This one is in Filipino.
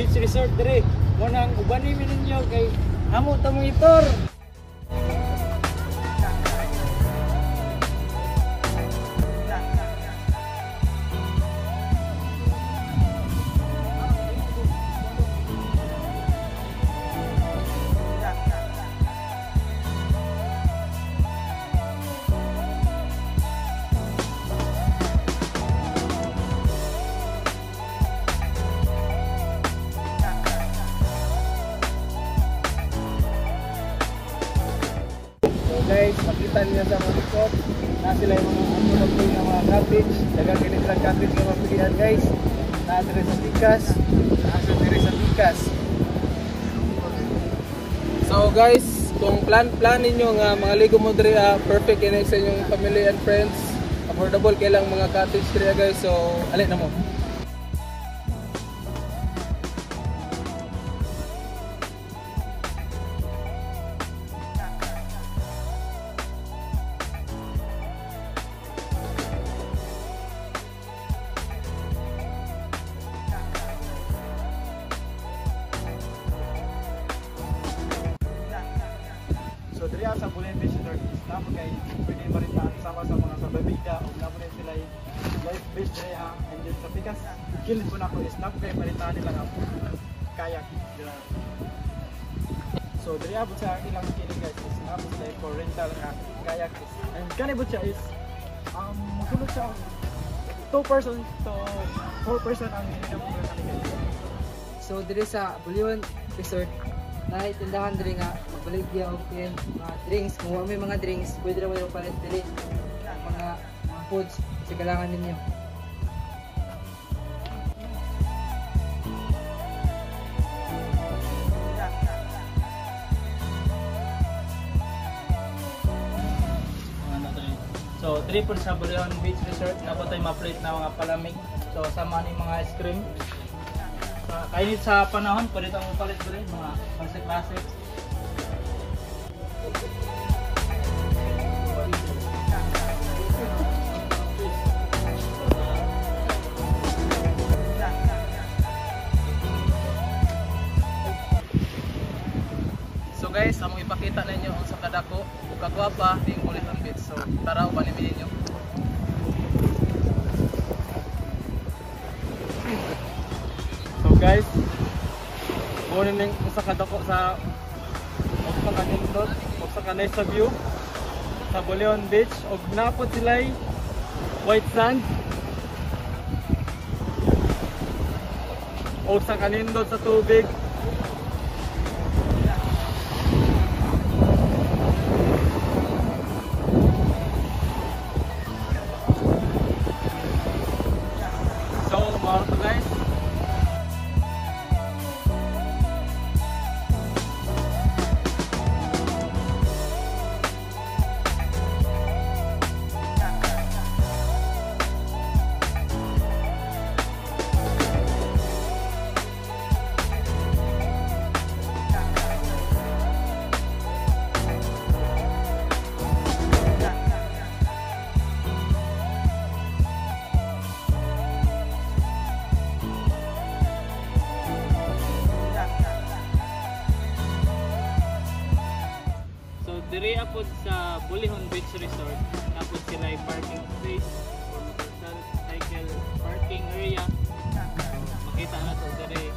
Beach Resort dire. Mo nang ubani mi ninyo kay amo ta mong itor. Guys, makita niyo sa mga likod na sila yung mga affordable na mga cottage. Dagang ganit lang cottage na mapilihan guys. Naadre sa Tikas. Naadre sa Tikas. So guys, kung plan ninyo nga mga ligo mo diri, perfect in sa inyong family and friends. Affordable kay lang mga cottage diri guys. So alin na mo. So diri sa Bulian Beach Resort, namo kay pwede maritaan sama sa mga sababida o namo rin sila live beach diri and then sa Tikas kill po nako is namo kay maritaan nila nga kayak. So diri abot sa ilang kiling guys is namo sila for rental kayak and kanibot siya is magsulod siya 2 person to 4 person ang minimum guys. So diri sa Bulian Resort tindahan diri nga magbaligya og mga drinks. Kung may mga drinks, pwede ra mo palit diri mga foods sa kailangan ninyo. So, diri po sa Bulian Beach Resort, napatay ma-plate na mga palamig. So, sama ni mga ice cream. Kainit sa panahon, pwede itong palit diri mga classic. So guys, among ipakita ninyo ang sa kadako ug kagwapa ning Bulian Beach. So tara ubanimi ninyo. So guys, muna ning usa ka dako sa usa ka nindot, usa ka nice view sa Bulian Beach ug napod sila'y white sand. Usa ka nindot sa tubig. So, mga to guys. Diri apod sa Bulian Beach Resort, apod sila parking space or motorcycle parking area. So, makita na to diri